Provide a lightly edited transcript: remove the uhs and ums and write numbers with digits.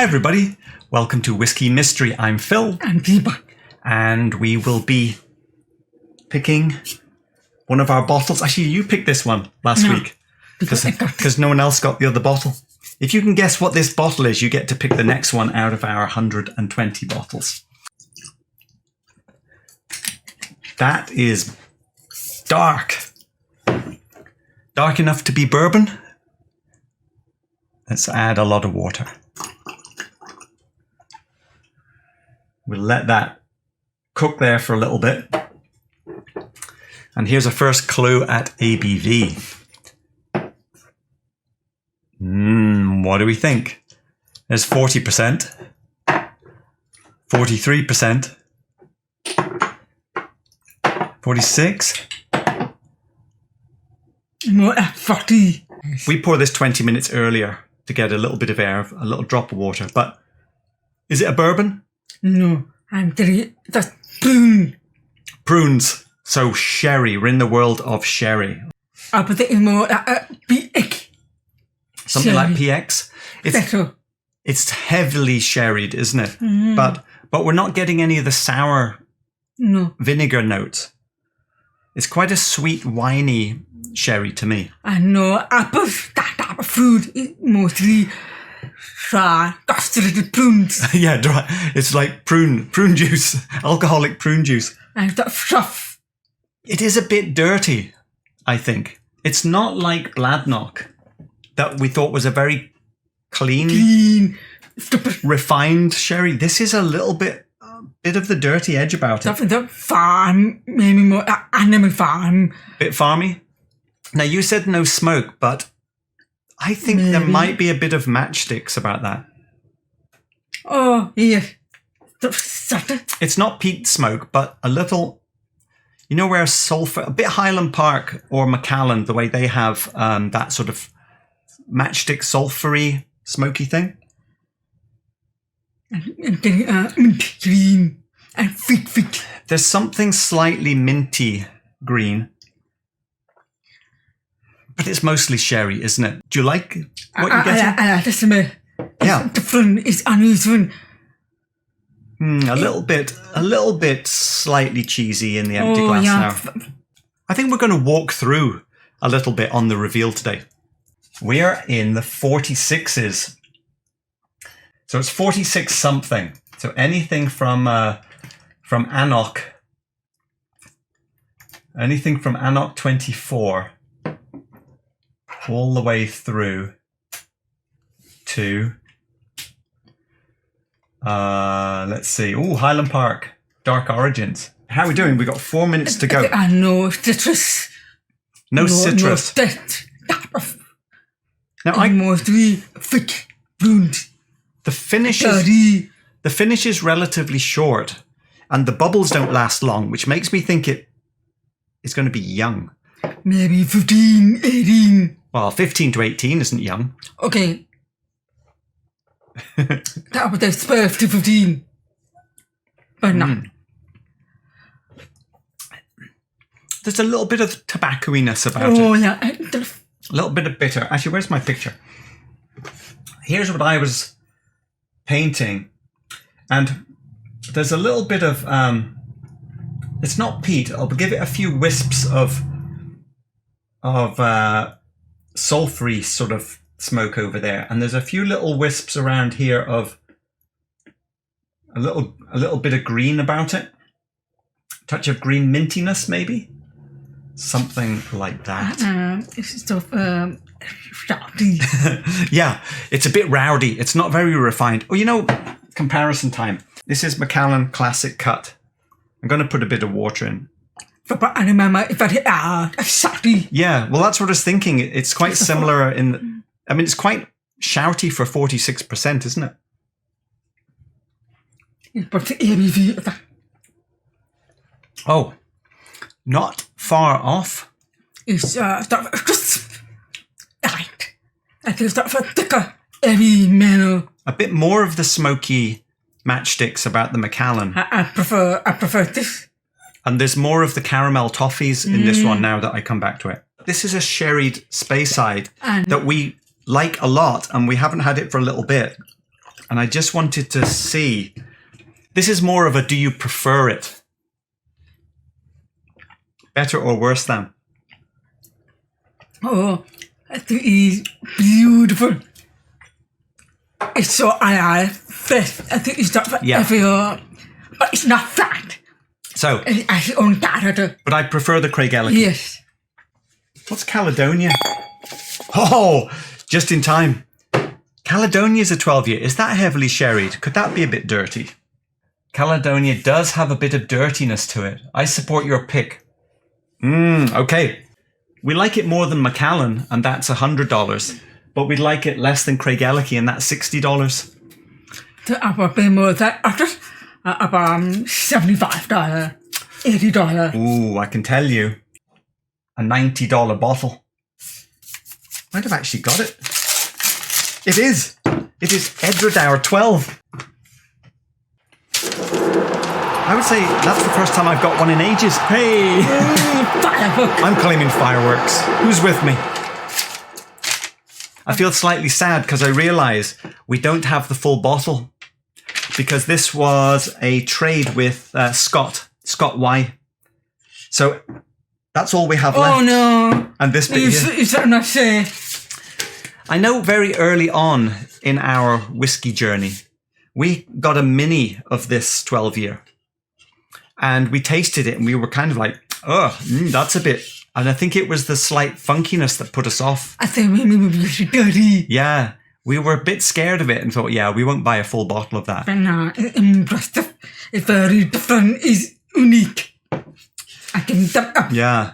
Hi everybody, welcome to Whisky Mystery. I'm Phil. And Biba. And we will be picking one of our bottles. Actually, you picked this one last week because no one else got the other bottle. If you can guess what this bottle is, you get to pick the next one out of our 120 bottles. That is dark. Dark enough to be bourbon. Let's add a lot of water. We'll let that cook there for a little bit. And here's a first clue at ABV. What do we think? There's 40%, 43%, 46. No, 40. We pour this 20 minutes earlier to get a little bit of air, a little drop of water. But is it a bourbon? No, I'm getting that's prune. Prunes. So sherry. We're in the world of sherry. I put it in more PX. Something like PX. It's heavily sherried, isn't it? But we're not getting any of the sour vinegar notes. It's quite a sweet, winey sherry to me. I know. I put that type of food is mostly dry, castrated prunes. Yeah, dry. It's like prune juice, alcoholic prune juice. And that stuff. It is a bit dirty, I think. It's not like Bladnoch that we thought was a very clean, refined sherry. This is a little bit of the dirty edge about it. The farm, maybe more animal farm. Bit farmy. Now you said no smoke, but I think there might be a bit of matchsticks about that. Oh, yeah. It's not peat smoke, but a little. You know where sulfur, a bit Highland Park or Macallan, the way they have that sort of matchstick sulfury smoky thing. And getting mint green and fit. There's something slightly minty green. But it's mostly sherry, isn't it? Do you like what you get? I like the smell. Yeah. The front is unusual. A little bit slightly cheesy in the empty glass now. I think we're going to walk through a little bit on the reveal today. We are in the 46s. So it's 46 something. So anything from Annoch. Anything from Annoch 24 all the way through to let's see. Oh, Highland Park, Dark Origins. How are we doing? We've got 4 minutes to go. No citrus. No citrus. Now I mostly thick prunes. The finish is relatively short, and the bubbles don't last long, which makes me think it is going to be young. Maybe 15, 18. Well, 15 to 18 isn't young. Okay. That was the 12 to 15. But no. There's a little bit of tobacco-iness about it. Oh, yeah. A little bit of bitter. Actually, where's my picture? Here's what I was painting. And there's a little bit of... it's not peat. I'll give it a few wisps of sulfury sort of smoke over there, and there's a few little wisps around here of a little bit of green about it, touch of green mintiness, maybe something like that. It's sort of rowdy. Yeah, it's a bit rowdy. It's not very refined. Oh, you know, comparison time. This is Macallan Classic Cut. I'm going to put a bit of water in. Yeah, well, that's what I was thinking. It's quite similar in. I mean, it's quite shouty for 46%, isn't it? Oh, not far off. It's just light. I think it's for thicker, heavy manner. A bit more of the smoky matchsticks about the Macallan. I prefer this. And there's more of the caramel toffees in this one now that I come back to it. This is a sherried Speyside that we like a lot, and we haven't had it for a little bit. And I just wanted to see. This is more of a do you prefer it? Better or worse than? Oh, I think it's beautiful. It's so fresh. I think it's not for everyone. But it's not fat. So, It has its own character. but I prefer the Craigellachie. Yes. What's Caledonia? Oh, just in time. Caledonia is a 12-year. Is that heavily sherried? Could that be a bit dirty? Caledonia does have a bit of dirtiness to it. I support your pick. Okay. We like it more than Macallan, and that's $100. But we'd like it less than Craigellachie, and that's $60. The upper pay more than about $75, $80. Ooh, I can tell you. A $90 bottle. Might have actually got it. It is. It is Edradour 12. I would say that's the first time I've got one in ages. Hey! I'm claiming fireworks. Who's with me? I feel slightly sad because I realise we don't have the full bottle because this was a trade with Scott Y. So that's all we have left. Oh no! And this bit here. You should not say. I know very early on in our whiskey journey, we got a mini of this 12-year. And we tasted it and we were kind of like, oh, that's a bit... And I think it was the slight funkiness that put us off. I think maybe we should dirty. Yeah, we were a bit scared of it and thought, yeah, we won't buy a full bottle of that. But no, it's impressive. It's very different. It's unique. I can... Yeah.